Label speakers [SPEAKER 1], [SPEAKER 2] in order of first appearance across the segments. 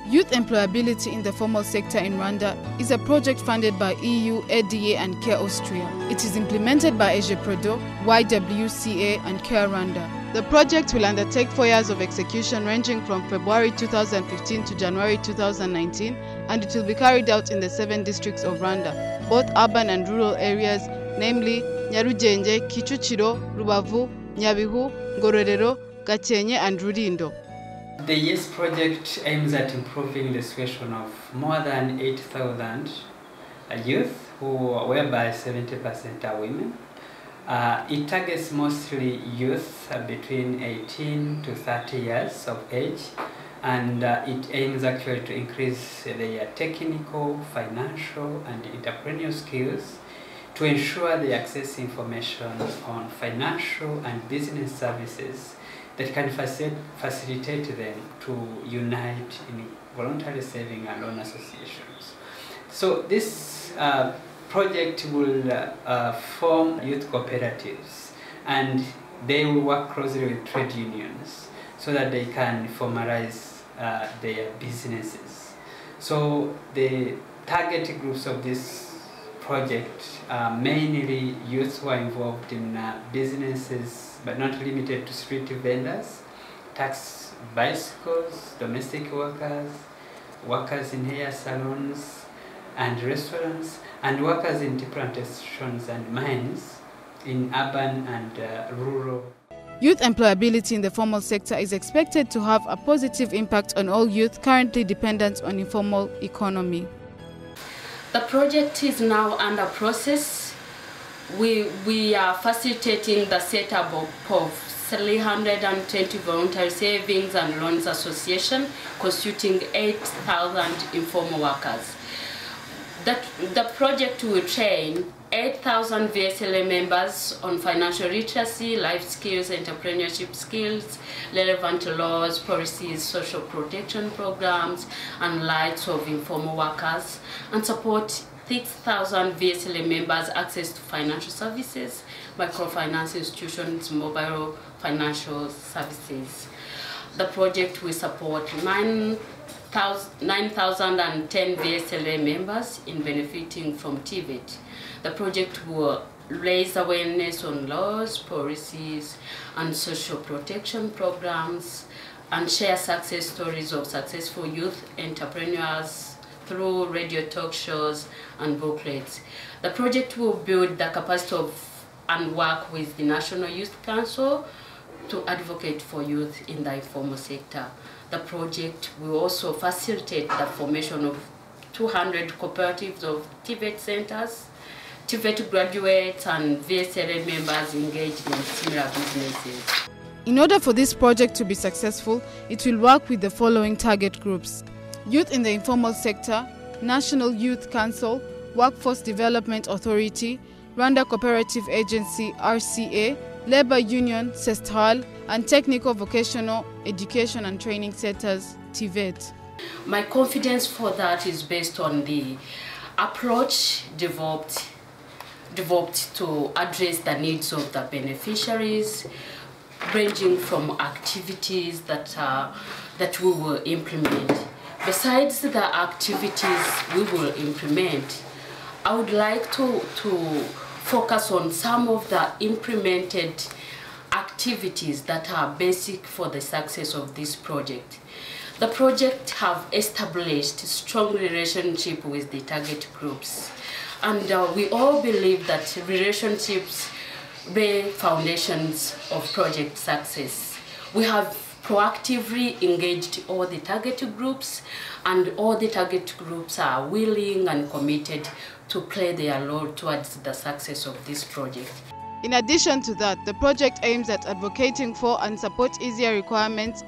[SPEAKER 1] Youth employability in the formal sector in Rwanda is a project funded by EU, ADA and CARE Austria. It is implemented by Ajprodho, YWCA and CARE Rwanda. The project will undertake 4 years of execution ranging from February 2015 to January 2019, and it will be carried out in the 7 districts of Rwanda, both urban and rural areas, namely Nyarugenge, Kicukiro, Rubavu, Nyabihu, Ngororero, Gakenke and Rulindo.
[SPEAKER 2] The YES project aims at improving the situation of more than 8,000 youth, whereby 70% are women. It targets mostly youth between 18 to 30 years of age, and it aims actually to increase their technical, financial and entrepreneurial skills to ensure they access information on financial and business services that can facilitate them to unite in voluntary saving and loan associations. So this project will form youth cooperatives, and they will work closely with trade unions so that they can formalize their businesses. So the target groups of this project are mainly youth who are involved in businesses, but not limited to street vendors, tax bicycles, domestic workers, workers in hair salons and restaurants, and workers in tea plantations and mines in urban and rural.
[SPEAKER 1] Youth employability in the formal sector is expected to have a positive impact on all youth currently dependent on informal economy.
[SPEAKER 3] The project is now under process. We are facilitating the setup of 320 voluntary savings and loans association constituting 8,000 informal workers. The project will train 8,000 VSLA members on financial literacy, life skills, entrepreneurship skills, relevant laws, policies, social protection programs, and rights of informal workers, and support 6,000 VSLA members access to financial services, microfinance institutions, mobile financial services. The project will support 9,010 VSLA members in benefiting from TVET. The project will raise awareness on laws, policies, and social protection programs, and share success stories of successful youth entrepreneurs through radio talk shows and booklets. The project will build the capacity and work with the National Youth Council to advocate for youth in the informal sector. The project will also facilitate the formation of 200 cooperatives of TVET centers, TVET graduates and VSLA members engaged in similar businesses.
[SPEAKER 1] In order for this project to be successful, it will work with the following target groups: youth in the informal sector, National Youth Council, Workforce Development Authority, Rwanda Cooperative Agency RCA, Labor Union CESTRAL, and Technical Vocational Education and Training Centers TVET.
[SPEAKER 3] My confidence for that is based on the approach developed to address the needs of the beneficiaries, ranging from activities that we will implement. Besides the activities we will implement, I would like to focus on some of the implemented activities that are basic for the success of this project. The project have established strong relationship with the target groups, and we all believe that relationships lay foundations of project success. We have proactively engaged all the target groups, and all the target groups are willing and committed to play their role towards the success of this project.
[SPEAKER 1] In addition to that, the project aims at advocating for and support easier requirements,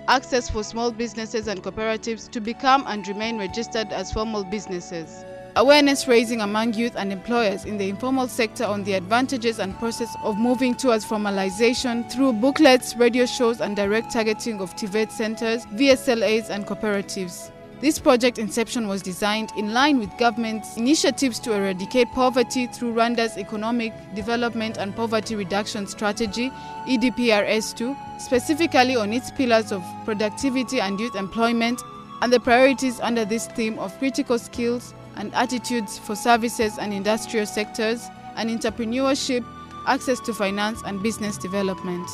[SPEAKER 1] access for small businesses and cooperatives to become and remain registered as formal businesses. Awareness raising among youth and employers in the informal sector on the advantages and process of moving towards formalization through booklets, radio shows, and direct targeting of TVET centers, VSLAs, and cooperatives. This project inception was designed in line with government's initiatives to eradicate poverty through Rwanda's Economic Development and Poverty Reduction Strategy, EDPRS2, specifically on its pillars of productivity and youth employment, and the priorities under this theme of critical skills and attitudes for services and industrial sectors, and entrepreneurship, access to finance and business development.